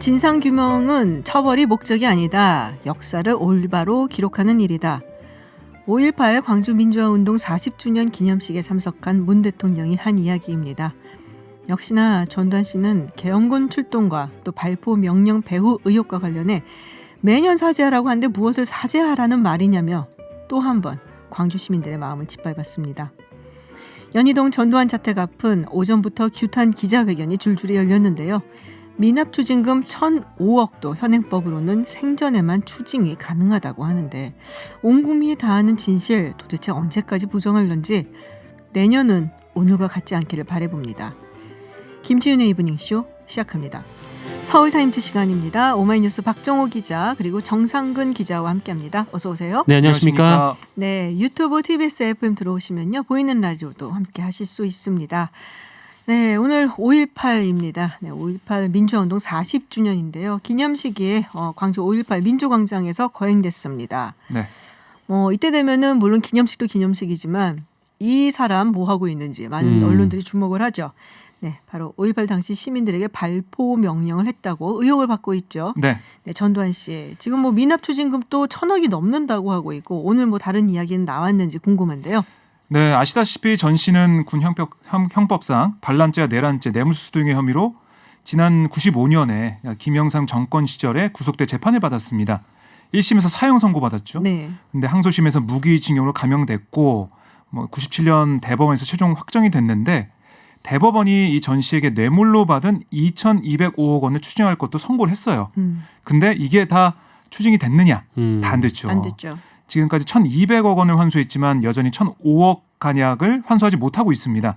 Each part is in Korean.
진상규명은 처벌이 목적이 아니다. 역사를 올바로 기록하는 일이다. 5.18 광주민주화운동 40주년 기념식에 참석한 문 대통령이 한 이야기입니다. 역시나 전두환 씨는 계엄군 출동과 또 발포 명령 배후 의혹과 관련해 매년 사죄하라고 하는데 무엇을 사죄하라는 말이냐며 또 한 번 광주 시민들의 마음을 짓밟았습니다. 연희동 전두환 자택 앞은 오전부터 규탄 기자회견이 줄줄이 열렸는데요. 미납 추징금 1,005억도 현행법으로는 생전에만 추징이 가능하다고 하는데 온 국민이 다 아는 진실 도대체 언제까지 부정할런지 내년은 오늘과 같지 않기를 바라봅니다. 김지윤의 이브닝쇼 시작합니다. 서울타임즈 시간입니다. 오마이뉴스 박정호 기자 그리고 정상근 기자와 함께합니다. 어서 오세요. 네, 안녕하십니까. 네, 유튜브 TBS FM 들어오시면요. 보이는 라디오도 함께 하실 수 있습니다. 네, 오늘 5.18입니다. 네, 5.18 민주화운동 40주년인데요. 기념식이 광주 5.18 민주광장에서 거행됐습니다. 네. 이때 되면은 물론 기념식도 기념식이지만 이 사람 뭐 하고 있는지 많은 언론들이 주목을 하죠. 네, 바로 5.18 당시 시민들에게 발포 명령을 했다고 의혹을 받고 있죠. 네. 네, 전두환 씨. 지금 미납 추징금도 1,000억이 넘는다고 하고 있고 오늘 다른 이야기는 나왔는지 궁금한데요. 네, 아시다시피 전 씨는 군 형법상 반란죄와 내란죄, 뇌물수수 등의 혐의로 지난 95년에 김영삼 정권 시절에 구속돼 재판을 받았습니다. 1심에서 사형 선고받았죠. 네. 근데 항소심에서 무기징역으로 감형됐고 97년 대법원에서 최종 확정이 됐는데 대법원이 이 전 씨에게 뇌물로 받은 2,205억 원을 추징할 것도 선고를 했어요. 근데 이게 다 추징이 됐느냐? 다 안 됐죠. 안 됐죠. 지금까지 1,200억 원을 환수했지만 여전히 1,005억 간약을 환수하지 못하고 있습니다.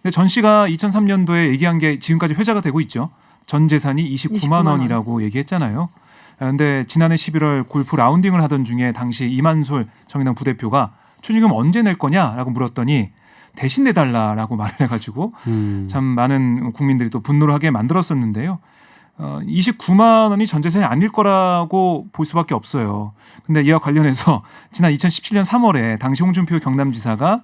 근데 전 씨가 2003년도에 얘기한 게 지금까지 회자가 되고 있죠. 전 재산이 29만 원이라고 얘기했잖아요. 그런데 지난해 11월 골프 라운딩을 하던 중에 당시 이만솔 정의당 부대표가 추징금 언제 낼 거냐라고 물었더니 대신 내달라라고 말을 해가지고 참 많은 국민들이 또 분노를 하게 만들었었는데요. 29만 원이 전 재산이 아닐 거라고 볼 수밖에 없어요. 근데 이와 관련해서 지난 2017년 3월에 당시 홍준표 경남지사가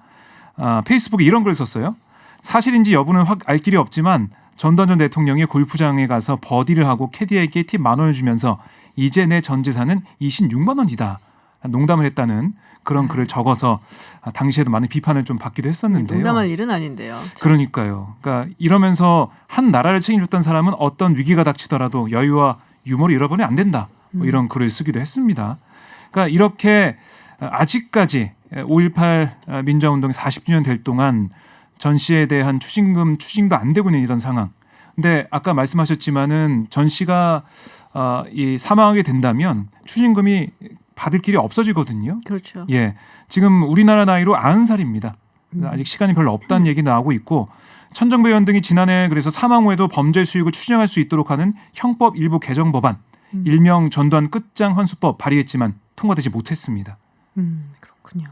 페이스북에 이런 글을 썼어요. 사실인지 여부는 알 길이 없지만 전두환 전 대통령이 골프장에 가서 버디를 하고 캐디에게 팁 10,000원을 주면서 이제 내 전 재산은 26만 원이다. 농담을 했다는 그런 글을 적어서 당시에도 많은 비판을 좀 받기도 했었는데요. 농담할 일은 아닌데요. 그러니까요. 그러니까 이러면서 한 나라를 책임졌던 사람은 어떤 위기가 닥치더라도 여유와 유머를 잃어버리면 안 된다. 이런 글을 쓰기도 했습니다. 그러니까 이렇게 아직까지 5.18 민주화운동이 40주년 될 동안 전 씨에 대한 추징도 안 되고 있는 이런 상황. 근데 아까 말씀하셨지만은 전 씨가 이 사망하게 된다면 추징금이 받을 길이 없어지거든요. 그렇죠. 예, 지금 우리나라 나이로 90살입니다. 아직 시간이 별로 없다는 얘기 나오고 있고 천정배 의원 등이 지난해 그래서 사망 후에도 범죄 수익을 추징할 수 있도록 하는 형법 일부 개정 법안, 일명 전두환 끝장 환수법 발의했지만 통과되지 못했습니다. 그렇군요.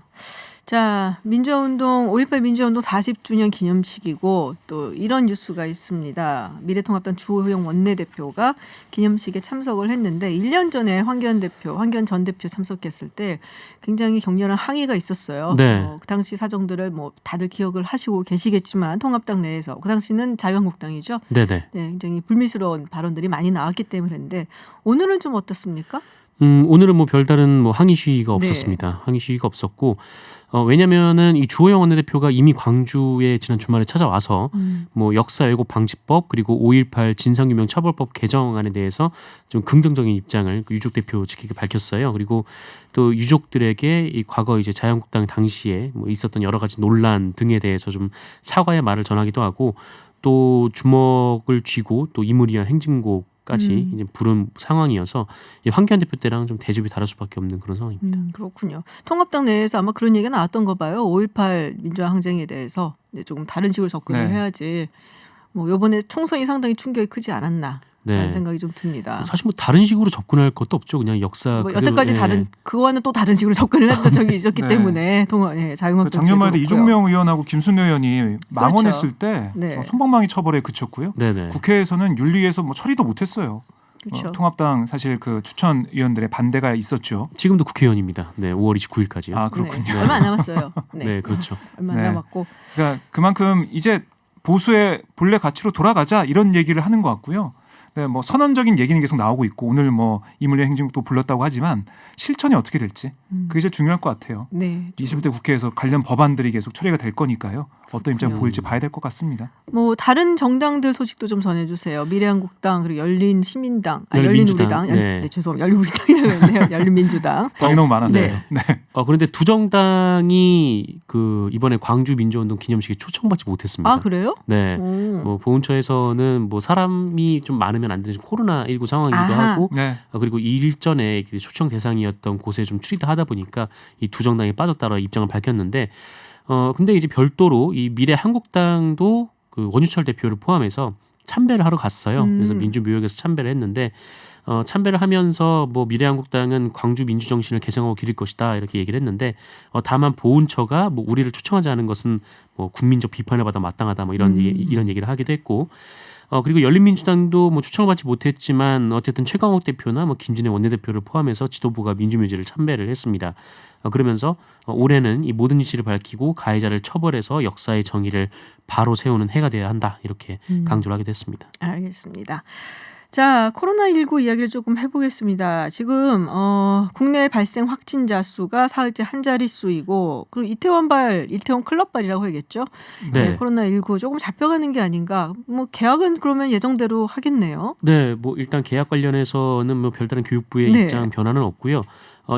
자, 5.18 민주화운동 40주년 기념식이고 또 이런 뉴스가 있습니다. 미래통합당 주호영 원내대표가 기념식에 참석을 했는데 1년 전에 황교안 전 대표 참석했을 때 굉장히 격렬한 항의가 있었어요. 네. 그 당시 사정들을 다들 기억을 하시고 계시겠지만 통합당 내에서 그 당시는 자유한국당이죠. 네네. 네, 굉장히 불미스러운 발언들이 많이 나왔기 때문에 그랬는데 오늘은 좀 어떻습니까? 오늘은 별다른 항의 시위가 네. 없었습니다. 항의 시위가 없었고 왜냐면은 이 주호영 원내대표가 이미 광주에 지난 주말에 찾아와서 역사 왜곡 방지법 그리고 5.18 진상규명 처벌법 개정안에 대해서 좀 긍정적인 입장을 유족 대표 측에게 밝혔어요. 그리고 또 유족들에게 이 과거 이제 자유한국당 당시에 있었던 여러 가지 논란 등에 대해서 좀 사과의 말을 전하기도 하고 또 주먹을 쥐고 또 이무리한 행진곡까지 이제 부른 상황이어서 황교안 대표 때랑 좀 대접이 다를 수밖에 없는 그런 상황입니다. 그렇군요. 통합당 내에서 아마 그런 얘기가 나왔던 거 봐요. 5.18 민주화 항쟁에 대해서 이제 조금 다른 식으로 접근을 해야지. 이번에 총선이 상당히 충격이 크지 않았나. 라는 생각이 좀 듭니다. 사실 다른 식으로 접근할 것도 없죠. 그냥 역사 여태까지 그거와는 또 다른 식으로 접근을 했던 적이 있었기 때문에 자유한국당 작년만 해도 이종명 의원하고 김순례 의원이 망언했을 때 네. 손방망이 처벌에 그쳤고요. 네네. 국회에서는 윤리위에서 처리도 못했어요. 그렇죠. 통합당 사실 그 추천 의원들의 반대가 있었죠. 지금도 국회의원입니다. 네, 5월 29일까지요. 아 그렇군요. 네. 얼마 안 남았어요. 네, 그렇죠. 얼마 안 남았고. 그러니까 그만큼 이제 보수의 본래 가치로 돌아가자 이런 얘기를 하는 것 같고요. 네, 뭐 선언적인 얘기는 계속 나오고 있고 오늘 뭐 이물려 행진곡도 불렀다고 하지만 실천이 어떻게 될지 그게 제일 중요할 것 같아요. 네. 21대 국회에서 관련 법안들이 계속 처리가 될 거니까요. 어떤 입장을 보일지 봐야 될 것 같습니다. 뭐 다른 정당들 소식도 좀 전해주세요. 미래한국당 그리고 열린시민당, 열린민주당. 열린우리당, 네. 죄송합니다. 열린우리당이라고 했네요. 열린민주당. 당이 너무 많았어요. 네. 네. 그런데 두 정당이 그 이번에 광주 민주운동 기념식에 초청받지 못했습니다. 아 그래요? 네. 오. 뭐 보훈처에서는 뭐 사람이 좀 많으면 안 되는 코로나19 상황이기도 아하. 하고 네. 그리고 일전에 초청 대상이었던 곳에 좀 추리다 하다 보니까 이 두 정당이 빠졌다라 입장을 밝혔는데 근데 이제 별도로 이 미래한국당도 그 원유철 대표를 포함해서 참배를 하러 갔어요. 그래서 민주묘역에서 참배를 했는데 참배를 하면서 뭐 미래한국당은 광주 민주정신을 개성하고 기릴 것이다 이렇게 얘기를 했는데 다만 보훈처가 뭐 우리를 초청하지 않은 것은 뭐 국민적 비판을 받아 마땅하다 뭐 이런 얘기를 하기도 했고 그리고 열린민주당도 뭐 초청을 받지 못했지만 어쨌든 최강욱 대표나 뭐 김진애 원내대표를 포함해서 지도부가 민주묘지를 참배를 했습니다. 그러면서 올해는 이 모든 이치를 밝히고 가해자를 처벌해서 역사의 정의를 바로 세우는 해가 되어야 한다 이렇게 강조를 하게 됐습니다. 알겠습니다. 자, 코로나19 이야기를 조금 해보겠습니다. 지금 국내 발생 확진자 수가 사흘째 한 자릿수이고 그리고 이태원 클럽발이라고 해야겠죠. 네. 코로나19 조금 잡혀가는 게 아닌가. 뭐 계약은 그러면 예정대로 하겠네요. 네, 뭐 일단 계약 관련해서는 뭐 별다른 교육부의 네. 입장 변화는 없고요.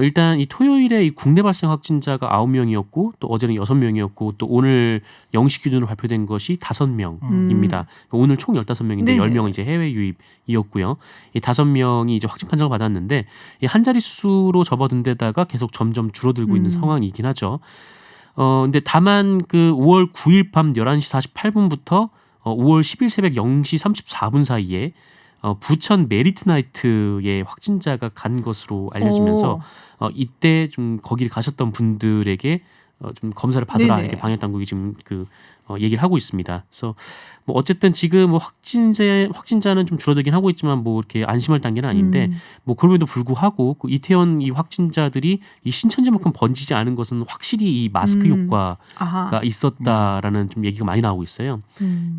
일단 이 토요일에 이 국내 발생 확진자가 9명이었고 또 어제는 6명이었고 또 오늘 0시 기준으로 발표된 것이 5명입니다. 오늘 총 15명인데 네네. 10명은 이제 해외 유입이었고요. 이 5명이 이제 확진 판정을 받았는데 이 한 자릿수로 접어든 데다가 계속 점점 줄어들고 있는 상황이긴 하죠. 근데 다만 그 5월 9일 밤 11시 48분부터 5월 10일 새벽 0시 34분 사이에 부천 메리트나이트에 확진자가 간 것으로 알려지면서 이때 좀 거기를 가셨던 분들에게 좀 검사를 받으라 네네. 이렇게 방역 당국이 지금 얘기를 하고 있습니다. 그래서 뭐 어쨌든 지금 뭐 확진자는 좀 줄어들긴 하고 있지만 뭐 이렇게 안심할 단계는 아닌데 뭐 그럼에도 불구하고 그 이태원 이 확진자들이 이 신천지만큼 번지지 않은 것은 확실히 이 마스크 효과가 아하. 있었다라는 좀 얘기가 많이 나오고 있어요.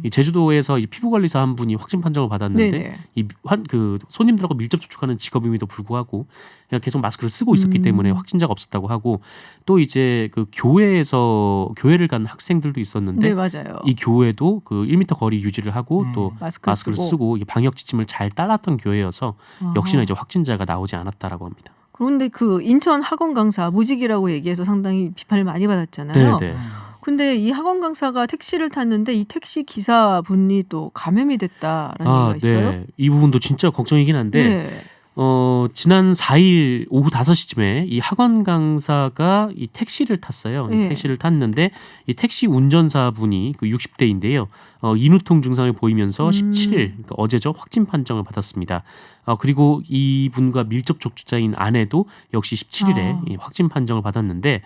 이 제주도에서 이 피부관리사 한 분이 확진 판정을 받았는데 네네. 그 손님들하고 밀접 접촉하는 직업임에도 불구하고 그냥 계속 마스크를 쓰고 있었기 때문에 확진자가 없었다고 하고 또 이제 그 교회를 간 학생들도 있었는데 네, 맞아요. 이 교회도 그 1m 거리 유지를 하고 또 마스크를 쓰고 이 방역 지침을 잘 따랐던 교회여서 아하. 역시나 이제 확진자가 나오지 않았다라고 합니다. 그런데 그 인천 학원 강사 무직이라고 얘기해서 상당히 비판을 많이 받았잖아요. 네. 근데 이 학원 강사가 택시를 탔는데 이 택시 기사분이 또 감염이 됐다라는 얘기가 있어요. 네. 이 부분도 진짜 걱정이긴 한데 네. 지난 4일 오후 5시쯤에 이 학원 강사가 이 택시를 탔어요. 네. 택시를 탔는데 이 택시 운전사분이 그 60대인데요. 인후통 증상을 보이면서 17일, 그러니까 어제죠, 확진 판정을 받았습니다. 그리고 이분과 밀접 접촉자인 아내도 역시 17일에 이 확진 판정을 받았는데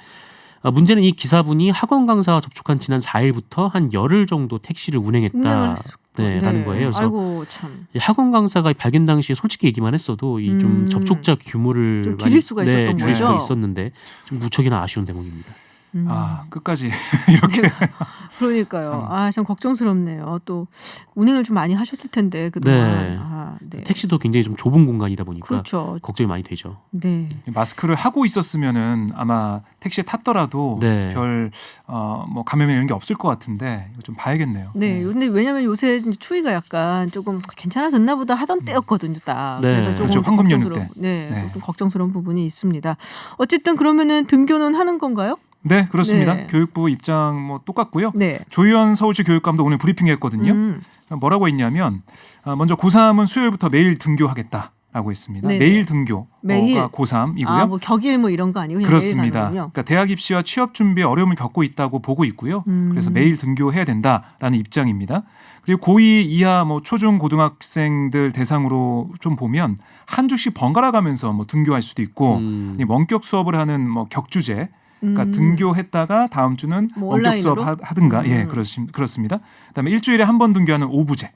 문제는 이 기사분이 학원 강사와 접촉한 지난 4일부터 한 열흘 정도 택시를 운행했다. 라는 거예요. 그래서 아이고 참. 이 학원 강사가 발견 당시에 솔직히 얘기만 했어도 이 좀 접촉자 규모를 좀 줄일 수가 있었던 줄일 수가 거죠. 있었는데 좀 무척이나 아쉬운 대목입니다. 끝까지 이렇게 그러니까요. 참 걱정스럽네요. 또 운행을 좀 많이 하셨을 텐데 그동안. 네. 네. 택시도 굉장히 좀 좁은 공간이다 보니까 그렇죠. 걱정이 많이 되죠. 네. 마스크를 하고 있었으면은 아마 택시에 탔더라도 네. 별 뭐 감염이 이런 게 없을 것 같은데 이거 좀 봐야겠네요. 네. 근데 왜냐면 요새 이제 추위가 약간 조금 괜찮아졌나 보다 하던 때였거든요, 딱. 네. 그래서 조금 그렇죠. 황금 연휴 때. 네. 네. 조금 걱정스러운 부분이 있습니다. 어쨌든 그러면은 등교는 하는 건가요? 네, 그렇습니다. 네. 교육부 입장 뭐 똑같고요. 네. 조희연 서울시 교육감도 오늘 브리핑했거든요. 뭐라고 했냐면 먼저 고3은 수요일부터 매일 등교하겠다라고 했습니다. 네네. 매일 등교가 매일? 고3이고요. 뭐 격일 뭐 이런 거 아니고 그냥 매일 그렇습니다. 가는군요. 그러니까 대학 입시와 취업 준비에 어려움을 겪고 있다고 보고 있고요. 그래서 매일 등교해야 된다라는 입장입니다. 그리고 고2 이하 뭐 초중 고등학생들 대상으로 좀 보면 한 주씩 번갈아 가면서 뭐 등교할 수도 있고 원격 수업을 하는 뭐 격주제. 그러니까 등교했다가 다음 주는 뭐 원격 수업 온라인으로? 하든가 예 그렇습니다. 그다음에 일주일에 한 번 등교하는 오부제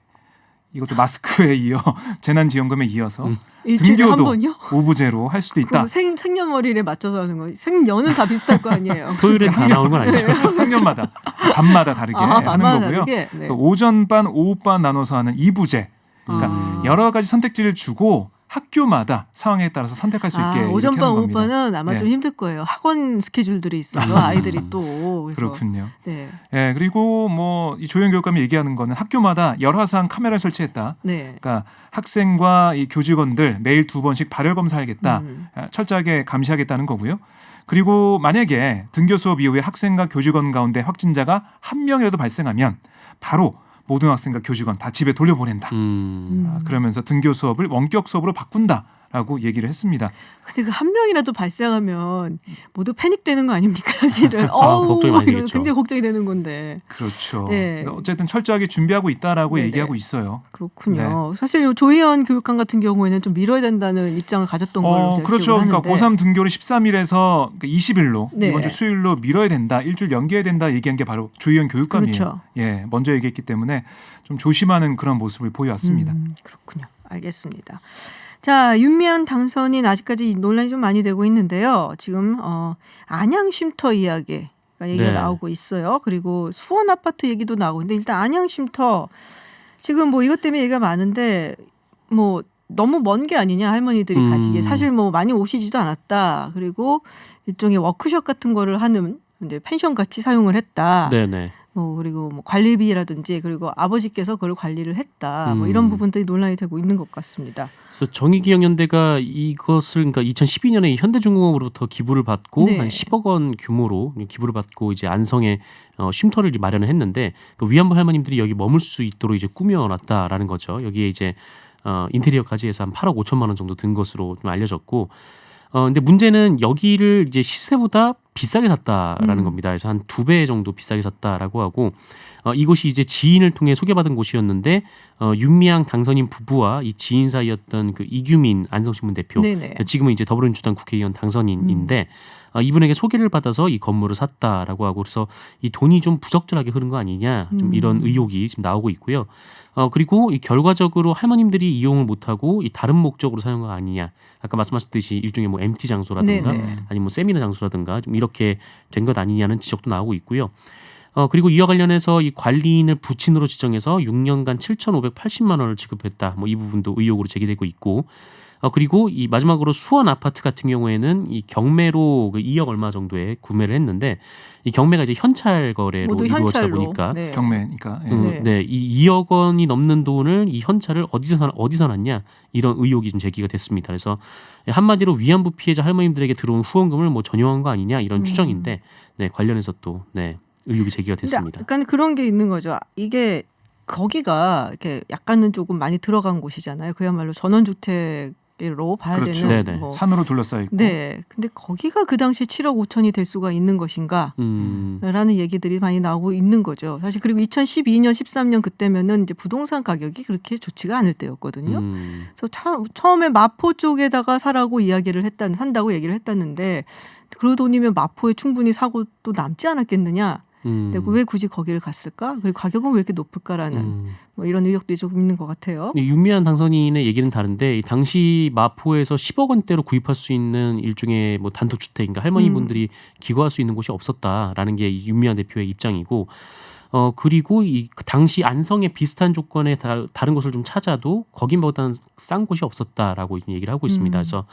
이것도 마스크에 이어 재난지원금에 이어서 일주일에 한 등교도 번요? 오부제로 할 수도 있다. 그 생년월일에 맞춰서 하는 거. 생년은 다 비슷할 거 아니에요. 토요일엔 다 나오는 건 아니죠. 학년마다 밤마다 다르게 하는 밤마다 거고요. 다르게? 네. 또 오전반, 오후반 나눠서 하는 이부제 그러니까 여러 가지 선택지를 주고 학교마다 상황에 따라서 선택할 수 있게 이렇게 오전반 하는 겁니다. 오후반은 아마 좀 힘들 거예요. 학원 스케줄들이 있어서 아이들이 또 그래서. 그렇군요. 네. 예, 그리고 뭐 이 조영 교육감이 얘기하는 거는 학교마다 열화상 카메라를 설치했다. 네. 그러니까 학생과 이 교직원들 매일 2번씩 발열 검사하겠다. 철저하게 감시하겠다는 거고요. 그리고 만약에 등교 수업 이후에 학생과 교직원 가운데 확진자가 한 명이라도 발생하면 바로 모든 학생과 교직원 다 집에 돌려보낸다. 그러면서 등교 수업을 원격 수업으로 바꾼다라고 얘기를 했습니다. 근데 그 한 명이라도 발생하면 모두 패닉되는 거 아닙니까? 사실은. 걱정이 많이 이러면 되겠죠. 굉장히 걱정이 되는 건데. 그렇죠. 네. 근데 어쨌든 철저하게 준비하고 있다라고 네네. 얘기하고 있어요. 그렇군요. 사실 조희연 교육감 같은 경우에는 좀 미뤄야 된다는 입장을 가졌던 걸로 제가 그렇죠. 기억을 그러니까 하는데. 고3 등교를 13일에서 20일로 네. 이번 주 수요일로 미뤄야 된다. 일주일 연기해야 된다 얘기한 게 바로 조희연 교육감이에요. 그렇죠. 예, 먼저 얘기했기 때문에 좀 조심하는 그런 모습을 보여왔습니다. 그렇군요. 알겠습니다. 자, 윤미향 당선인 아직까지 논란이 좀 많이 되고 있는데요. 지금 안양 쉼터 이야기가 얘기가 네. 나오고 있어요. 그리고 수원 아파트 얘기도 나오고 있는데 일단 안양 쉼터 지금 뭐 이것 때문에 얘기가 많은데 뭐 너무 먼 게 아니냐 할머니들이 가시기에 사실 뭐 많이 오시지도 않았다. 그리고 일종의 워크숍 같은 거를 하는 이제 펜션 같이 사용을 했다. 네네. 뭐 그리고 뭐 관리비라든지 그리고 아버지께서 그걸 관리를 했다. 뭐 이런 부분들이 논란이 되고 있는 것 같습니다. 그래서 정의기억연대가 이것을 그러니까 2012년에 현대중공업으로부터 기부를 받고 네. 한 10억 원 규모로 기부를 받고 이제 안성에 쉼터를 마련을 했는데 그 위안부 할머님들이 여기 머물 수 있도록 이제 꾸며놨다라는 거죠. 여기에 이제 인테리어까지 해서 한 8억 5천만 원 정도 든 것으로 좀 알려졌고. 근데 문제는 여기를 이제 시세보다 비싸게 샀다라는 겁니다. 그래서 한 2배 정도 비싸게 샀다라고 하고 이곳이 이제 지인을 통해 소개받은 곳이었는데 윤미향 당선인 부부와 이 지인 사이였던 그 이규민 안성신문 대표 네네. 지금은 이제 더불어민주당 국회의원 당선인인데 이분에게 소개를 받아서 이 건물을 샀다라고 하고 그래서 이 돈이 좀 부적절하게 흐른 거 아니냐 좀 이런 의혹이 지금 나오고 있고요. 그리고 이 결과적으로 할머님들이 이용을 못하고 이 다른 목적으로 사용한 거 아니냐. 아까 말씀하셨듯이 일종의 뭐 MT 장소라든가 네네. 아니면 뭐 세미나 장소라든가 좀 이렇게 된 것 아니냐는 지적도 나오고 있고요. 그리고 이와 관련해서 이 관리인을 부친으로 지정해서 6년간 7,580만 원을 지급했다. 뭐 이 부분도 의혹으로 제기되고 있고. 그리고 이 마지막으로 수원 아파트 같은 경우에는 이 경매로 그 2억 얼마 정도에 구매를 했는데 이 경매가 이제 현찰 거래로 모두 이루어지다 현찰로. 보니까 네. 경매니까. 예. 네. 네, 이 2억 원이 넘는 돈을 이 현찰을 어디서 났냐 이런 의혹이 좀 제기가 됐습니다. 그래서 한마디로 위안부 피해자 할머님들에게 들어온 후원금을 뭐 전용한 거 아니냐 이런 추정인데 네, 관련해서 또 네, 의혹이 제기가 근데 됐습니다. 약간 그런 게 있는 거죠. 이게 거기가 이렇게 약간은 조금 많이 들어간 곳이잖아요. 그야말로 전원주택으로 봐야 그렇죠. 되는 네네. 뭐. 산으로 둘러싸여 있고. 네. 근데 거기가 그 당시에 7억 5천이 될 수가 있는 것인가? 라는 얘기들이 많이 나오고 있는 거죠. 사실 그리고 2012년, 13년 그때면은 이제 부동산 가격이 그렇게 좋지가 않을 때였거든요. 그래서 처음에 마포 쪽에다가 산다고 얘기를 했다는데 그 돈이면 마포에 충분히 사고 또 남지 않았겠느냐. 근데 왜 굳이 거기를 갔을까? 그리고 가격은 왜 이렇게 높을까라는 뭐 이런 의혹들이 조금 있는 것 같아요. 윤미향 당선인의 얘기는 다른데 이 당시 마포에서 10억 원대로 구입할 수 있는 일종의 뭐 단독주택, 그러니까 할머니분들이 기거할 수 있는 곳이 없었다라는 게 이 윤미향 대표의 입장이고. 그리고 그 당시 안성에 비슷한 조건의 다른 곳을 좀 찾아도 거기보다는 싼 곳이 없었다라고 얘기를 하고 있습니다. 그래서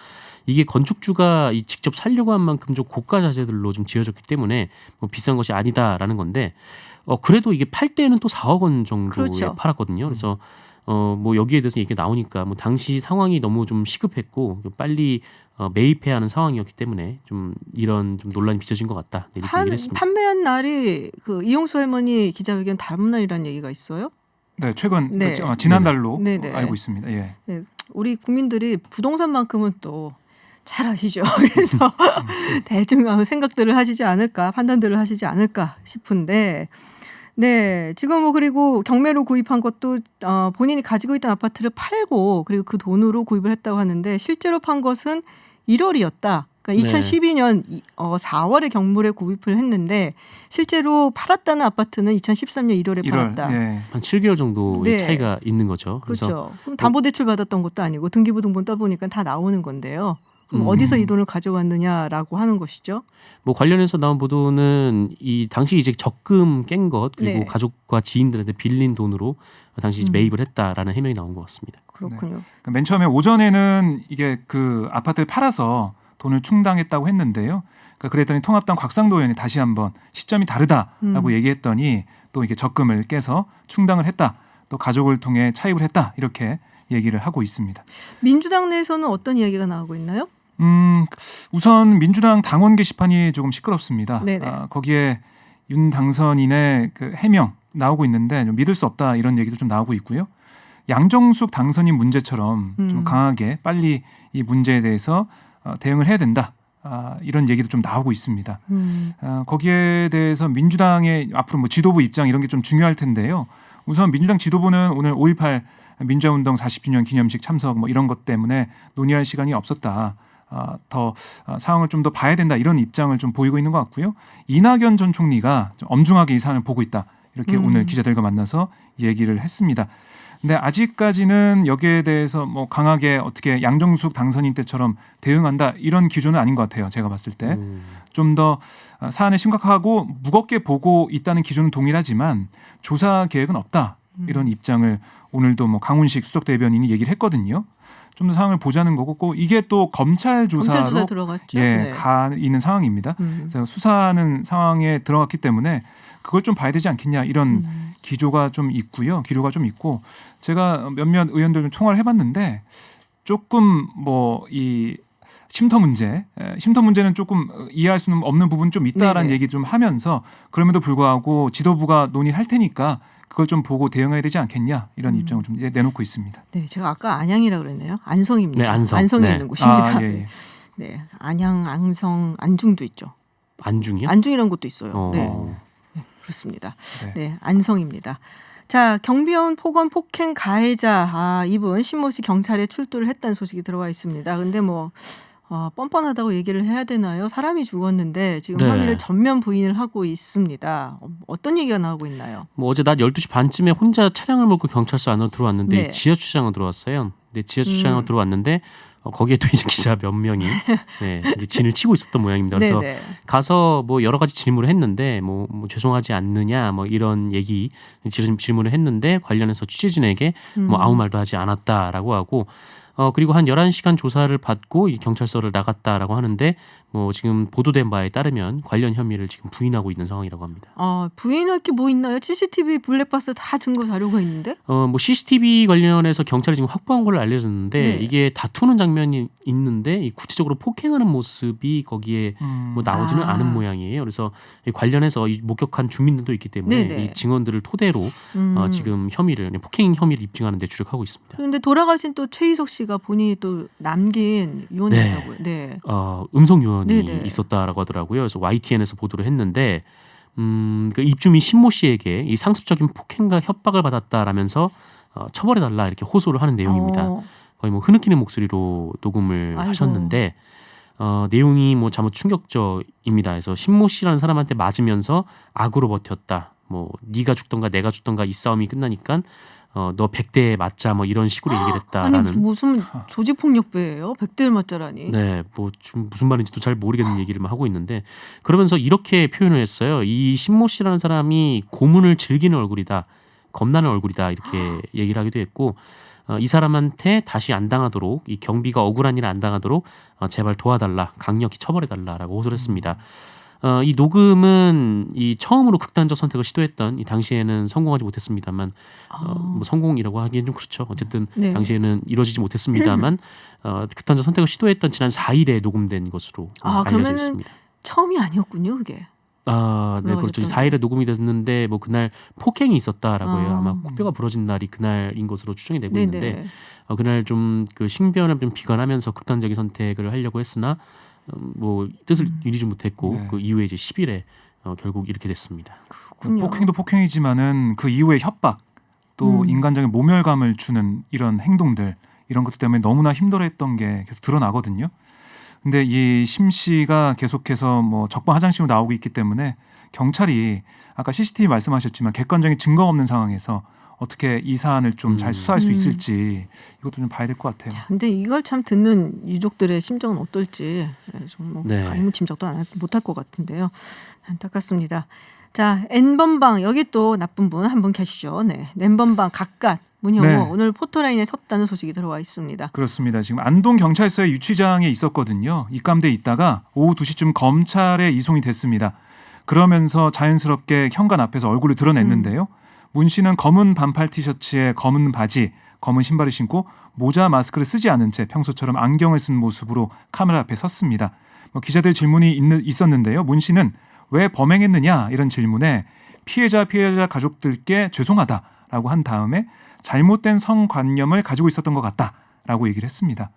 이게 건축주가 직접 살려고 한 만큼 좀 고가 자재들로 좀 지어졌기 때문에 뭐 비싼 것이 아니다라는 건데 그래도 이게 팔 때는 또 4억 원 정도에 그렇죠. 팔았거든요. 그래서 뭐 여기에 대해서 얘기가 나오니까 뭐 당시 상황이 너무 좀 시급했고 빨리 매입해야 하는 상황이었기 때문에 좀 이런 좀 논란이 빚어진 것 같다 이렇게 얘기를 했습니다. 판매한 날이 그 이용수 할머니 기자회견 다음 날이라는 얘기가 있어요. 네, 최근 네. 지난달로 네네. 알고 있습니다. 예. 네, 우리 국민들이 부동산만큼은 또 잘 아시죠. 그래서 대충 아무 생각들을 하시지 않을까, 판단들을 하시지 않을까 싶은데, 네, 지금 뭐 그리고 경매로 구입한 것도 본인이 가지고 있던 아파트를 팔고 그리고 그 돈으로 구입을 했다고 하는데 실제로 판 것은 1월이었다. 그러니까 2012년 4월에 경물에 구입을 했는데 실제로 팔았다는 아파트는 2013년 1월에 1월. 팔았다. 예. 한 7개월 정도의 네. 차이가 있는 거죠. 그래서 그렇죠. 그럼 담보대출 받았던 것도 아니고 등기부등본 떠보니까 다 나오는 건데요. 그럼 어디서 이 돈을 가져왔느냐라고 하는 것이죠. 뭐 관련해서 나온 보도는 이 당시 이제 적금 깬 것 그리고 네. 가족과 지인들한테 빌린 돈으로 당시 이제 매입을 했다라는 해명이 나온 것 같습니다. 그렇군요. 그러니까 맨 처음에 오전에는 이게 그 아파트를 팔아서 돈을 충당했다고 했는데요. 그러니까 그랬더니 통합당 곽상도 의원이 다시 한번 시점이 다르다라고 얘기했더니 또 이게 적금을 깨서 충당을 했다. 또 가족을 통해 차입을 했다. 이렇게 얘기를 하고 있습니다. 민주당 내에서는 어떤 이야기가 나오고 있나요? 우선 민주당 당원 게시판이 조금 시끄럽습니다. 네네. 거기에 윤 당선인의 그 해명 나오고 있는데 좀 믿을 수 없다 이런 얘기도 좀 나오고 있고요. 양정숙 당선인 문제처럼 좀 강하게 빨리 이 문제에 대해서 대응을 해야 된다. 이런 얘기도 좀 나오고 있습니다. 거기에 대해서 민주당의 앞으로 뭐 지도부 입장 이런 게 좀 중요할 텐데요. 우선 민주당 지도부는 오늘 5.18 민주화운동 40주년 기념식 참석 뭐 이런 것 때문에 논의할 시간이 없었다. 더 상황을 좀 더 봐야 된다 이런 입장을 좀 보이고 있는 것 같고요. 이낙연 전 총리가 좀 엄중하게 이 사안을 보고 있다. 이렇게 오늘 기자들과 만나서 얘기를 했습니다. 근데 아직까지는 여기에 대해서 뭐 강하게 어떻게 양정숙 당선인 때처럼 대응한다 이런 기조는 아닌 것 같아요. 제가 봤을 때 좀 더 사안을 심각하고 무겁게 보고 있다는 기조는 동일하지만 조사 계획은 없다 이런 입장을 오늘도 뭐 강훈식 수석 대변인이 얘기를 했거든요. 좀 더 상황을 보자는 거고 꼭 이게 또 검찰 조사로 들어갔죠. 가 있는 상황입니다. 그래서 수사하는 상황에 들어갔기 때문에 그걸 좀 봐야 되지 않겠냐 이런 기조가 좀 있고요. 기류가 좀 있고 제가 몇몇 의원들 좀 통화를 해봤는데 조금 뭐 이 쉼터 문제는 조금 이해할 수는 없는 부분 좀 있다라는 네네. 얘기 좀 하면서 그럼에도 불구하고 지도부가 논의할 테니까 그걸 좀 보고 대응해야 되지 않겠냐 이런 입장을 좀 내놓고 있습니다. 네, 제가 아까 안양이라고 그랬나요? 안성입니다. 네, 안성. 안성에 네. 있는 곳입니다. 예. 네, 안양, 안성, 안중도 있죠. 안중이요? 안중이라는 곳도 있어요. 어. 네, 그렇습니다. 네. 네, 안성입니다. 자, 경비원 폭언 폭행 가해자 이분 신모 씨 경찰에 출두를 했다는 소식이 들어와 있습니다. 근데 뭐 뻔뻔하다고 얘기를 해야 되나요? 사람이 죽었는데 지금 네. 혐의를 전면 부인을 하고 있습니다. 어떤 얘기가 나오고 있나요? 뭐 어제 낮 12시 반쯤에 혼자 차량을 몰고 경찰서 안으로 들어왔는데 네. 지하 주차장으로 들어왔어요. 근데 지하 주차장으로 들어왔는데 거기에 또 이제 기자 몇 명이 이제 진을 치고 있었던 모양입니다. 그래서 네네. 가서 뭐 여러 가지 질문을 했는데 뭐 죄송하지 않느냐 뭐 이런 얘기 질문을 했는데 관련해서 취재진에게 뭐 아무 말도 하지 않았다라고 하고 그리고 한 11시간 조사를 받고 이 경찰서를 나갔다라고 하는데 뭐 지금 보도된 바에 따르면 관련 혐의를 지금 부인하고 있는 상황이라고 합니다. 부인할 게 뭐 있나요? CCTV 블랙박스 다 증거 자료가 있는데? 뭐 CCTV 관련해서 경찰이 지금 확보한 걸로 알려졌는데 네. 이게 다투는 장면이 있는데 이 구체적으로 폭행하는 모습이 거기에 뭐 나오지는 않은 모양이에요. 그래서 이 관련해서 이 목격한 주민들도 있기 때문에 네네. 이 증언들을 토대로 지금 폭행 혐의를 입증하는 데 주력하고 있습니다. 그런데 돌아가신 또 최희석 씨가 본인이 또 남긴 유언이었다고요. 네. 음성 유언이 네네. 있었다라고 하더라고요. 그래서 YTN에서 보도를 했는데 그 입주민 신모 씨에게 이 상습적인 폭행과 협박을 받았다라면서 처벌해달라 이렇게 호소를 하는 내용입니다. 거의 뭐 흐느끼는 목소리로 녹음을 아이고. 하셨는데 내용이 뭐 잘못 충격적입니다. 그래서 신모 씨라는 사람한테 맞으면서 악으로 버텼다. 뭐 네가 죽던가 내가 죽던가 이 싸움이 끝나니까 너 100대에 맞자 뭐 이런 식으로 얘기를 했다라는. 아니 무슨 조직폭력배예요? 100대를 맞자라니. 네, 뭐 좀 무슨 말인지도 잘 모르겠는 얘기를 막 하고 있는데 그러면서 이렇게 표현을 했어요. 이 신모 씨라는 사람이 고문을 즐기는 얼굴이다, 겁나는 얼굴이다 이렇게 얘기를 하기도 했고 이 사람한테 다시 안 당하도록 이 경비가 억울한 일 안 당하도록 제발 도와달라, 강력히 처벌해달라라고 호소를 했습니다. 이 녹음은 이 처음으로 극단적 선택을 시도했던 이 당시에는 성공하지 못했습니다만 뭐 성공이라고 하기엔 좀 그렇죠. 어쨌든 네. 당시에는 이루어지지 못했습니다만 극단적 선택을 시도했던 지난 4일에 녹음된 것으로 알려져 그러면은 있습니다. 처음이 아니었군요, 그게. 네, 그렇죠. 4일에 녹음이 됐는데 뭐 그날 폭행이 있었다라고 해요. 아마 코뼈가 부러진 날이 그날인 것으로 추정이 되고 네네. 있는데 그날 좀 그 신변을 좀 비관하면서 극단적인 선택을 하려고 했으나 뭐 뜻을 이루지 못했고 네. 그 이후에 이제 10일에 결국 이렇게 됐습니다. 그렇군요. 폭행도 폭행이지만은 그 이후에 협박 또 인간적인 모멸감을 주는 이런 행동들 이런 것들 때문에 너무나 힘들어했던 게 계속 드러나거든요. 근데 이 심 씨가 계속해서 뭐 적반 하장식으로 나오고 있기 때문에 경찰이 아까 CCTV 말씀하셨지만 객관적인 증거가 없는 상황에서 어떻게 이 사안을 좀 잘 수사할 수 있을지 이것도 좀 봐야 될 것 같아요. 근데 이걸 참 듣는 유족들의 심정은 어떨지 좀 네. 가늠침작도 못할 것 같은데요. 안타깝습니다. 자, N번방 여기 또 나쁜 분 한 분 계시죠. 네, N번방 각각 문형호 네. 오늘 포토라인에 섰다는 소식이 들어와 있습니다. 그렇습니다. 지금 안동 경찰서의 유치장에 있었거든요. 입감돼 있다가 오후 2시쯤 검찰에 이송이 됐습니다. 그러면서 자연스럽게 현관 앞에서 얼굴을 드러냈는데요. 문 씨는 검은 반팔 티셔츠에 검은 바지, 검은 신발을 신고 모자, 마스크를 쓰지 않은 채 평소처럼 안경을 쓴 모습으로 카메라 앞에 섰습니다. 기자들 질문이 있었는데요. 문 씨는 왜 범행했느냐 이런 질문에 피해자 가족들께 죄송하다라고 한 다음에 잘못된 성관념을 가지고 있었던 것 같다라고 얘기를 했습니다.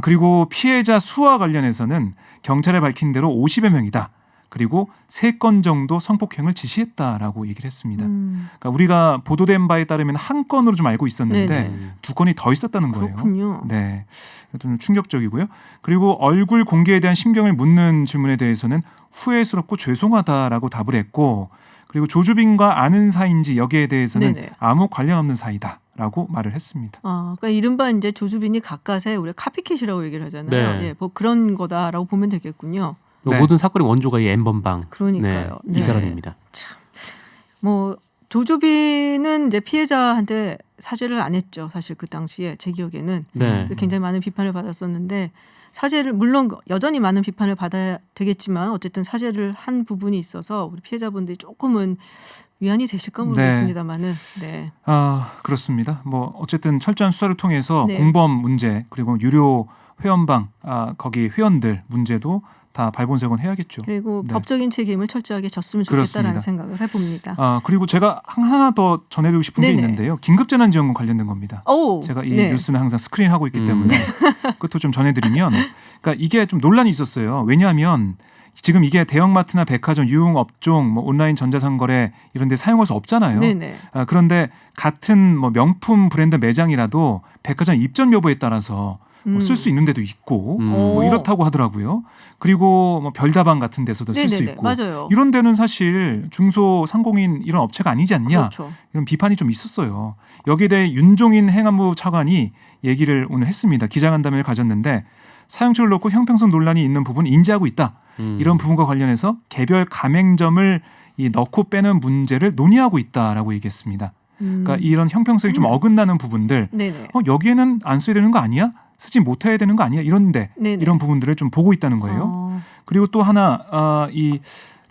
그리고 피해자 수와 관련해서는 경찰에 밝힌 대로 50여 명이다. 그리고 3건 정도 성폭행을 지시했다라고 얘기를 했습니다. 그러니까 우리가 보도된 바에 따르면 한 건으로 좀 알고 있었는데 네네. 2건이 더 있었다는 거예요. 그렇군요. 네, 좀 충격적이고요. 그리고 얼굴 공개에 대한 심경을 묻는 질문에 대해서는 후회스럽고 죄송하다라고 답을 했고, 그리고 조주빈과 아는 사이인지 여기에 대해서는 네네. 아무 관련 없는 사이다라고 말을 했습니다. 그러니까 이른바 이제 조주빈이 가까스의 우리가 카피캣이라고 얘기를 하잖아요. 네. 예, 뭐 그런 거다라고 보면 되겠군요. 네. 모든 사건의 원조가 이 N번방. 그러니까요. 네, 이 사람입니다. 뭐 조주빈은 이제 피해자한테 사죄를 안 했죠. 사실 그 당시에 제 기억에는 네. 굉장히 많은 비판을 받았었는데 사죄를 물론 여전히 많은 비판을 받아야 되겠지만 어쨌든 사죄를 한 부분이 있어서 우리 피해자분들이 조금은 위안이 되실까 모르겠습니다만은 네. 그렇습니다. 어쨌든 철저한 수사를 통해서 네. 공범 문제 그리고 유료 회원방 거기 회원들 문제도 다 발본색원 해야겠죠. 그리고 네. 법적인 책임을 철저하게 졌으면 좋겠다라는 그렇습니다. 생각을 해봅니다. 그리고 제가 하나 더 전해드리고 싶은 게 네네. 있는데요. 긴급재난지원금 관련된 겁니다. 제가 이 네. 뉴스는 항상 스크린하고 있기 때문에 그것도 좀 전해드리면, 그러니까 이게 좀 논란이 있었어요. 왜냐하면 지금 이게 대형마트나 백화점, 유흥업종, 온라인 전자상거래 이런 데 사용할 수 없잖아요. 네네. 그런데 같은 명품 브랜드 매장이라도 백화점 입점 여부에 따라서 쓸 수 있는 데도 있고 이렇다고 하더라고요. 그리고 별다방 같은 데서도 쓸 수 네네네. 있고 맞아요. 이런 데는 사실 중소상공인 이런 업체가 아니지 않냐, 그렇죠. 이런 비판이 좀 있었어요. 여기에 대해 윤종인 행안부 차관이 얘기를 오늘 했습니다. 기자간담회를 가졌는데 사용처를 놓고 형평성 논란이 있는 부분은 인지하고 있다. 이런 부분과 관련해서 개별 가맹점을 넣고 빼는 문제를 논의하고 있다라고 얘기했습니다. 그러니까 이런 형평성이 좀 어긋나는 부분들, 네네. 여기에는 안 써야 되는 거 아니야? 쓰지 못해야 되는 거 아니야? 이런데 네네. 이런 부분들을 좀 보고 있다는 거예요. 그리고 또 하나 이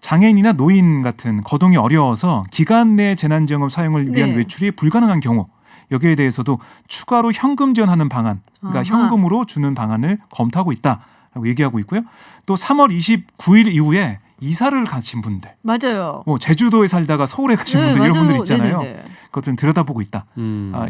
장애인이나 노인 같은 거동이 어려워서 기간 내 재난지원금 사용을 위한 네. 외출이 불가능한 경우 여기에 대해서도 추가로 현금 지원하는 방안, 그러니까 현금으로 주는 방안을 검토하고 있다라고 얘기하고 있고요. 또 3월 29일 이후에 이사를 가신 분들, 맞아요. 제주도에 살다가 서울에 가신 네, 분들 이런 맞아요. 분들 있잖아요. 네네네. 그것을 들여다보고 있다.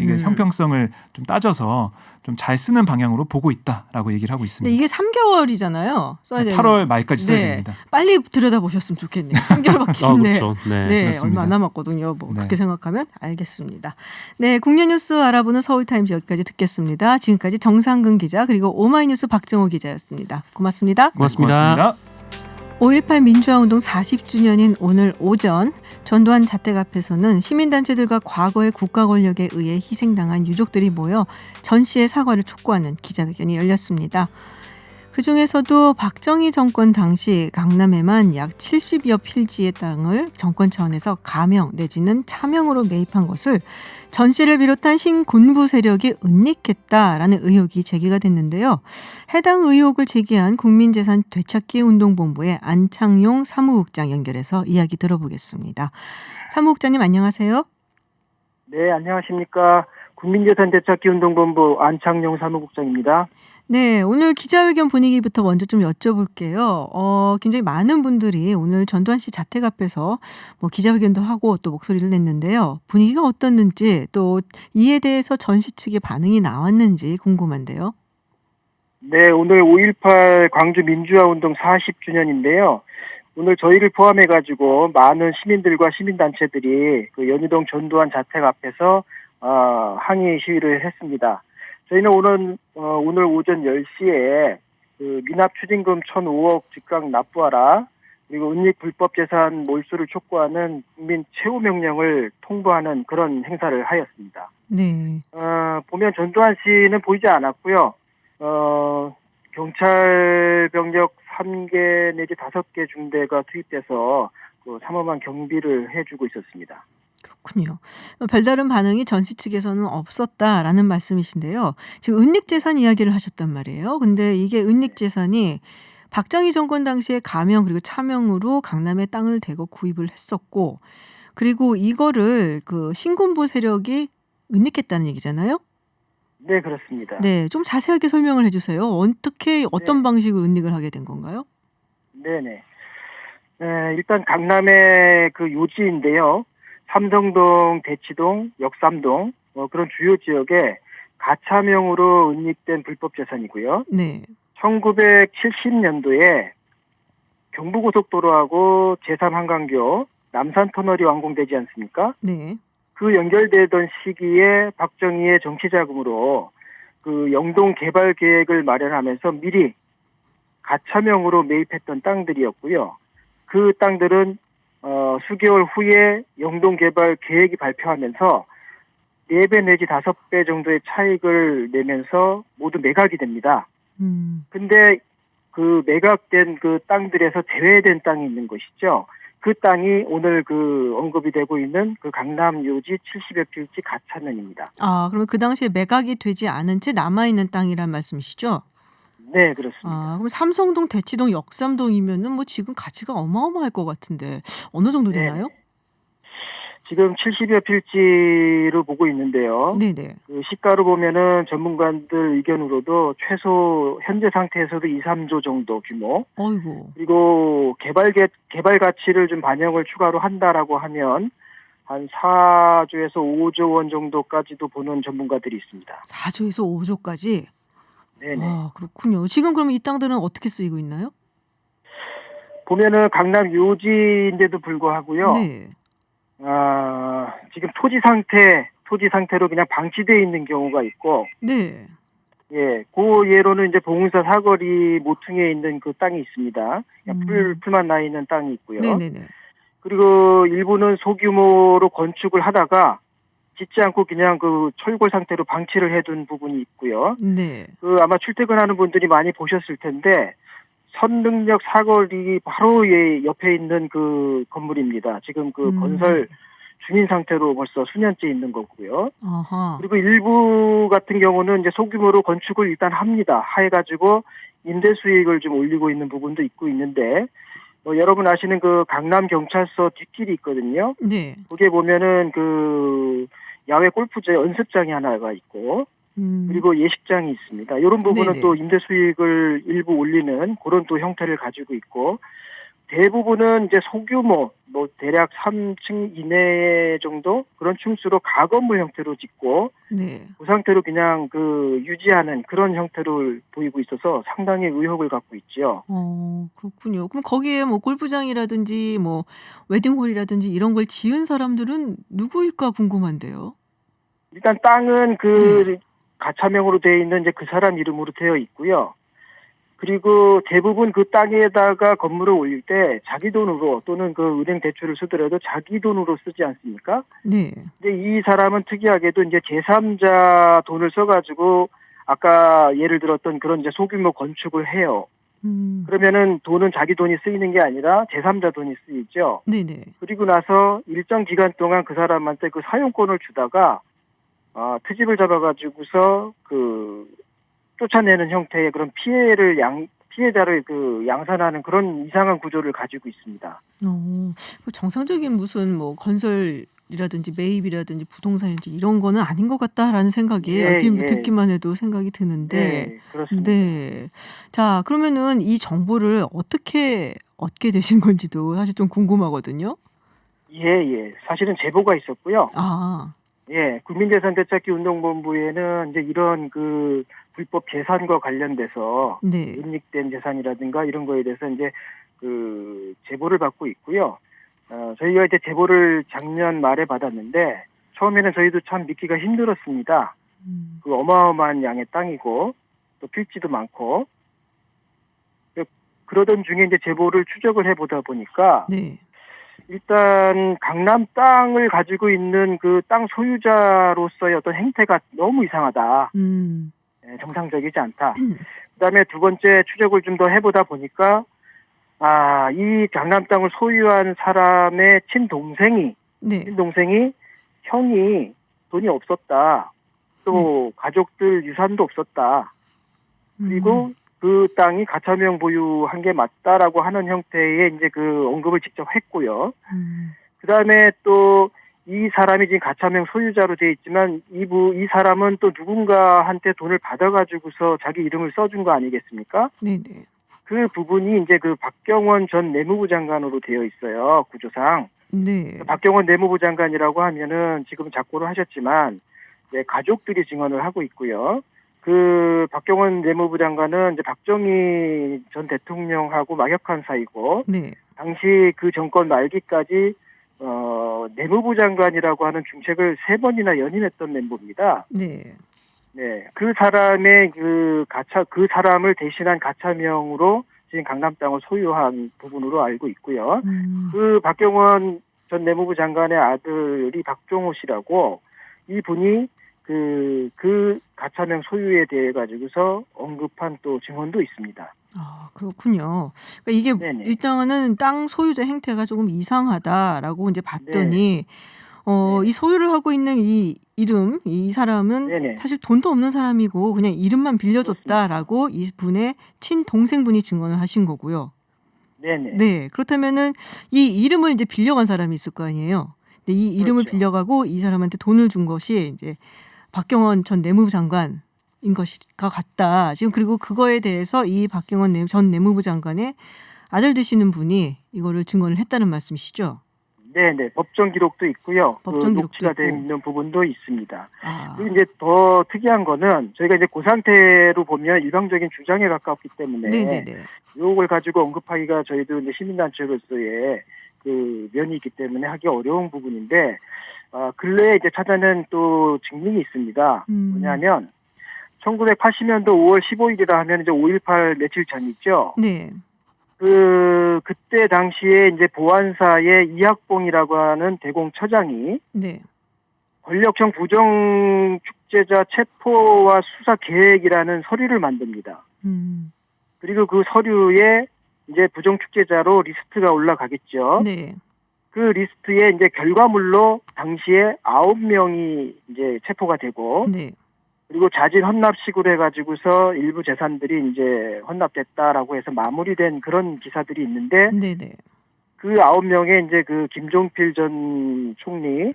이게 형평성을 좀 따져서 좀 잘 쓰는 방향으로 보고 있다라고 얘기를 하고 근데 있습니다. 이게 3개월이잖아요. 써야 되는. 8월 말까지 써야 네. 됩니다. 빨리 들여다보셨으면 좋겠네요. 3개월밖에 없네. 그렇죠. 네. 네, 그렇습니다. 얼마 안 남았거든요. 네. 그렇게 생각하면 알겠습니다. 네, 국내뉴스 알아보는 서울타임즈 여기까지 듣겠습니다. 지금까지 정상근 기자 그리고 오마이뉴스 박정호 기자였습니다. 고맙습니다. 고맙습니다. 5.18 민주화운동 40주년인 오늘 오전 전두환 자택 앞에서는 시민단체들과 과거의 국가 권력에 의해 희생당한 유족들이 모여 전 씨의 사과를 촉구하는 기자회견이 열렸습니다. 그중에서도 박정희 정권 당시 강남에만 약 70여 필지의 땅을 정권 차원에서 가명 내지는 차명으로 매입한 것을 전 씨를 비롯한 신군부 세력이 은닉했다라는 의혹이 제기가 됐는데요. 해당 의혹을 제기한 국민재산 되찾기 운동본부의 안창용 사무국장 연결해서 이야기 들어보겠습니다. 사무국장님 안녕하세요. 네, 안녕하십니까. 국민재산 되찾기 운동본부 안창용 사무국장입니다. 네, 오늘 기자회견 분위기부터 먼저 좀 여쭤볼게요. 굉장히 많은 분들이 오늘 전두환 씨 자택 앞에서 기자회견도 하고 또 목소리를 냈는데요. 분위기가 어떻는지 또 이에 대해서 전 씨 측의 반응이 나왔는지 궁금한데요. 네, 오늘 5.18 광주 민주화운동 40주년인데요. 오늘 저희를 포함해가지고 많은 시민들과 시민단체들이 그 연희동 전두환 자택 앞에서 항의 시위를 했습니다. 저희는 오늘 오전 10시에 그 미납 추징금 1,005억 즉각 납부하라, 그리고 은닉 불법 재산 몰수를 촉구하는 국민 최후 명령을 통보하는 그런 행사를 하였습니다. 네. 보면 전두환 씨는 보이지 않았고요. 경찰 병력 3개 내지 5개 중대가 투입돼서 그 삼엄한 경비를 해주고 있었습니다. 그렇군요. 별다른 반응이 전시 측에서는 없었다라는 말씀이신데요. 지금 은닉재산 이야기를 하셨단 말이에요. 근데 이게 은닉재산이 박정희 정권 당시에 가명 그리고 차명으로 강남에 땅을 대거 구입을 했었고, 그리고 이거를 그 신군부 세력이 은닉했다는 얘기잖아요. 네, 그렇습니다. 네, 좀 자세하게 설명을 해주세요. 어떤 네. 방식으로 은닉을 하게 된 건가요? 네네. 일단 강남의 그 요지인데요. 삼성동, 대치동, 역삼동 그런 주요 지역에 가차명으로 은닉된 불법 재산이고요. 네, 1970년도에 경부고속도로하고 제3한강교 남산터널이 완공되지 않습니까? 네, 그 연결되던 시기에 박정희의 정치 자금으로 그 영동 개발 계획을 마련하면서 미리 가차명으로 매입했던 땅들이었고요. 그 땅들은 수개월 후에 영동 개발 계획이 발표하면서 4배 내지 5배 정도의 차익을 내면서 모두 매각이 됩니다. 근데 그 매각된 그 땅들에서 제외된 땅이 있는 것이죠. 그 땅이 오늘 그 언급이 되고 있는 그 강남 요지 70여 필지 가차면입니다. 아, 그러면 그 당시에 매각이 되지 않은 채 남아있는 땅이란 말씀이시죠? 네, 그렇습니다. 아, 그럼 삼성동, 대치동, 역삼동이면은 뭐 지금 가치가 어마어마할 것 같은데 어느 정도 되나요? 지금 70여 필지로 보고 있는데요. 네네. 그 시가로 보면은 전문가들 의견으로도 최소 현재 상태에서도 2, 3조 정도 규모. 어이고. 그리고 개발 가치를 좀 반영을 추가로 한다라고 하면 한 4조에서 5조 원 정도까지도 보는 전문가들이 있습니다. 4조에서 5조까지? 네네. 아, 그렇군요. 지금 그럼 이 땅들은 어떻게 쓰이고 있나요? 보면은 강남 요지인데도 불구하고요. 네. 지금 토지 상태로 그냥 방치되어 있는 경우가 있고, 네. 예, 그 예로는 이제 봉은사 사거리 모퉁이에 있는 그 땅이 있습니다. 그냥 풀만 나 있는 땅이 있고요. 네네네. 그리고 일부는 소규모로 건축을 하다가 짓지 않고 그냥 그 철골 상태로 방치를 해둔 부분이 있고요. 네. 그 아마 출퇴근하는 분들이 많이 보셨을 텐데 선능력 사거리 바로 옆에 있는 그 건물입니다. 지금 그 건설 중인 상태로 벌써 수년째 있는 거고요. 아하. 그리고 일부 같은 경우는 이제 소규모로 건축을 일단 합니다. 해가지고 임대 수익을 좀 올리고 있는 부분도 있는데 여러분 아시는 그 강남 경찰서 뒷길이 있거든요. 네. 거기에 보면은 그 야외 골프장 연습장이 하나가 있고 그리고 예식장이 있습니다. 이런 부분은 네네. 또 임대 수익을 일부 올리는 그런 또 형태를 가지고 있고 대부분은 이제 소규모 대략 3층 이내 정도 그런 층수로 가건물 형태로 짓고 네. 그 상태로 그냥 그 유지하는 그런 형태를 보이고 있어서 상당히 의혹을 갖고 있죠. 그렇군요. 그럼 거기에 뭐 골프장이라든지 뭐 웨딩홀이라든지 이런 걸 지은 사람들은 누구일까 궁금한데요. 일단 땅은 그 가차명으로 되어 있는 이제 그 사람 이름으로 되어 있고요. 그리고 대부분 그 땅에다가 건물을 올릴 때 자기 돈으로 또는 그 은행 대출을 쓰더라도 자기 돈으로 쓰지 않습니까? 네. 근데 이 사람은 특이하게도 이제 제3자 돈을 써가지고 아까 예를 들었던 그런 이제 소규모 건축을 해요. 그러면은 돈은 자기 돈이 쓰이는 게 아니라 제3자 돈이 쓰이죠. 네네. 그리고 나서 일정 기간 동안 그 사람한테 그 사용권을 주다가 트집을 잡아가지고서 그 쫓아내는 형태의 그런 피해자를 그 양산하는 그런 이상한 구조를 가지고 있습니다. 정상적인 무슨 뭐 건설이라든지 매입이라든지 부동산이라든지 이런 거는 아닌 것 같다라는 생각이 듣기만 해도 생각이 드는데. 네, 그렇습니다. 네. 자, 그러면은 이 정보를 어떻게 얻게 되신 건지도 사실 좀 궁금하거든요. 예. 사실은 제보가 있었고요. 아. 예, 국민재산 되찾기 운동본부에는 이제 이런 그 불법 재산과 관련돼서 네. 은닉된 재산이라든가 이런 거에 대해서 이제 그 제보를 받고 있고요. 저희가 이제 제보를 작년 말에 받았는데 처음에는 저희도 참 믿기가 힘들었습니다. 그 어마어마한 양의 땅이고 또 필지도 많고 그러던 중에 이제 제보를 추적을 해보다 보니까 네. 일단 강남 땅을 가지고 있는 그 땅 소유자로서의 어떤 행태가 너무 이상하다. 정상적이지 않다. 그다음에 두 번째 추적을 좀 더 해보다 보니까 이 강남 땅을 소유한 사람의 친동생이 네. 형이 돈이 없었다. 또 가족들 유산도 없었다. 그리고 그 땅이 가차명 보유한 게 맞다라고 하는 형태의 이제 그 언급을 직접 했고요. 그다음에 또 이 사람이 지금 가차명 소유자로 되어 있지만 이 사람은 또 누군가한테 돈을 받아가지고서 자기 이름을 써준 거 아니겠습니까? 네네. 그 부분이 이제 그 박경원 전 내무부 장관으로 되어 있어요. 구조상. 네. 박경원 내무부 장관이라고 하면은 지금 작고를 하셨지만 가족들이 증언을 하고 있고요. 그 박경원 내무부 장관은 이제 박정희 전 대통령하고 막역한 사이고 네. 당시 그 정권 말기까지 내무부 장관이라고 하는 중책을 3번이나 연임했던 멤버입니다. 네. 네, 그 사람의 그 사람을 대신한 가차명으로 지금 강남 땅을 소유한 부분으로 알고 있고요. 그 박경원 전 내무부 장관의 아들이 박종호 씨라고 이분이 그 가차명 소유에 대해 가지고서 언급한 또 증언도 있습니다. 그렇군요. 그러니까 이게 네네. 일단은 땅 소유자 행태가 조금 이상하다라고 이제 봤더니 네. 이 소유를 하고 있는 이 이름, 이 사람은 네네. 사실 돈도 없는 사람이고 그냥 이름만 빌려줬다라고 이분의 친동생분이 증언을 하신 거고요. 네네. 네, 그렇다면은 이 이름을 이제 빌려간 사람이 있을 거 아니에요. 근데 이 이름을 그렇죠. 빌려가고 이 사람한테 돈을 준 것이 이제 박경원 전 내무부 장관인 것과 같다. 지금 그리고 그거에 대해서 이 박경원 전 내무부 장관의 아들 되시는 분이 이거를 증언을 했다는 말씀이시죠? 네네. 법정 기록도 있고요. 법정 기록도 녹취가 되어 있고. 있는 부분도 있습니다. 아, 그리고 이제 더 특이한 거는 저희가 이제 그 상태로 보면 일방적인 주장에 가깝기 때문에 네네네. 이걸 가지고 언급하기가 저희도 이제 시민단체로서의 그 면이 있기 때문에 하기 어려운 부분인데 근래에 이제 찾아낸 또 증명이 있습니다. 뭐냐면 1980년도 5월 15일이라 하면 이제 5.18 며칠 전이죠. 네. 그때 당시에 이제 보안사의 이학봉이라고 하는 대공처장이 네. 권력형 부정 축제자 체포와 수사 계획이라는 서류를 만듭니다. 그리고 그 서류에 이제 부정 축제자로 리스트가 올라가겠죠. 네. 그 리스트에 이제 결과물로 당시에 9명이 이제 체포가 되고 네. 그리고 자진 헌납식으로 해가지고서 일부 재산들이 이제 헌납됐다라고 해서 마무리된 그런 기사들이 있는데 네네. 그 9명의 이제 그 김종필 전 총리,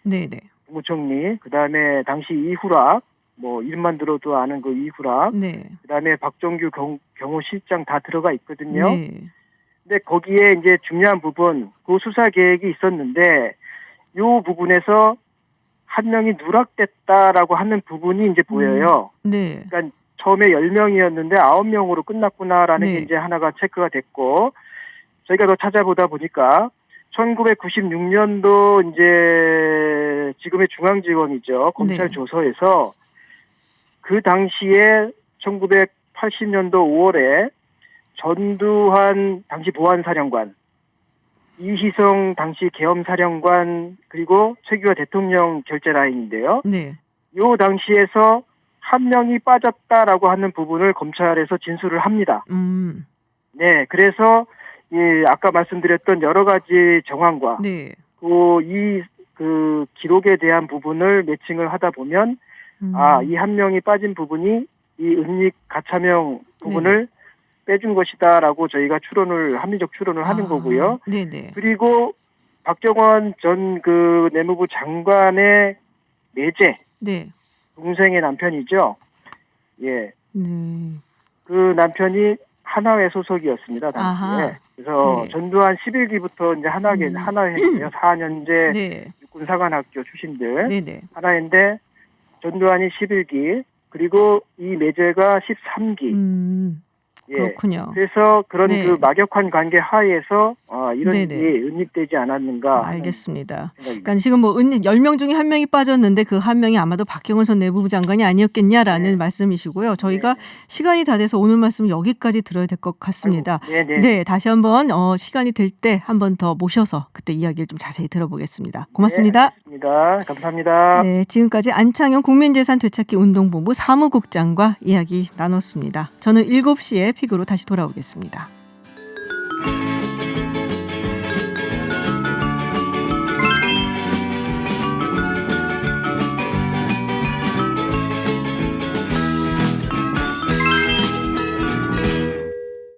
네네. 국무총리, 그 다음에 당시 이후락, 뭐 이름만 들어도 아는 그 이후락, 네. 그 다음에 박정규 경호실장 다 들어가 있거든요. 네. 근데 거기에 이제 중요한 부분, 그 수사 계획이 있었는데 요 부분에서 한 명이 누락됐다라고 하는 부분이 이제 보여요. 네. 그러니까 처음에 10명이었는데 9명으로 끝났구나라는 네. 게 이제 하나가 체크가 됐고 저희가 더 찾아보다 보니까 1996년도 이제 지금의 중앙지검이죠. 검찰 네. 조서에서 그 당시에 1980년도 5월에 전두환 당시 보안사령관, 이희성 당시 계엄사령관 그리고 최규하 대통령 결재 라인인데요. 네. 요 당시에서 한 명이 빠졌다라고 하는 부분을 검찰에서 진술을 합니다. 네, 그래서 아까 말씀드렸던 여러 가지 정황과 네. 그 기록에 대한 부분을 매칭을 하다 보면 이 한 명이 빠진 부분이 이 은닉 가차명 부분을 빼준 것이다라고 저희가 합리적 추론을 하는 거고요. 네네. 그리고 박경원 전 그 내무부 장관의 매제 네. 동생의 남편이죠. 예, 네. 그 남편이 한화회 소속이었습니다. 당시에. 아하. 그래서 네. 전두환 11기부터 이제 한화회예요. 4년제 네. 육군사관학교 출신들 네네. 한화회인데 전두환이 11기 그리고 이 매제가 13기. 예. 그렇군요. 그래서 그런 네. 그 막역한 관계 하에서 이런 네네. 일이 은입되지 않았는가 하는 알겠습니다. 생각입니다. 그러니까 지금 뭐 10명 중에 1명이 빠졌는데 그 한 명이 아마도 박형원 전 내부부 장관이 아니었겠냐라는 네. 말씀이시고요. 저희가 네. 시간이 다 돼서 오늘 말씀 여기까지 들어야 될 것 같습니다. 네네. 네, 다시 한번 시간이 될 때 한 번 더 모셔서 그때 이야기를 좀 자세히 들어보겠습니다. 고맙습니다. 네, 알겠습니다. 감사합니다. 네, 지금까지 안창영 국민재산 되찾기 운동본부 사무국장과 이야기 나눴습니다. 저는 7시에 픽으로 다시 돌아오겠습니다.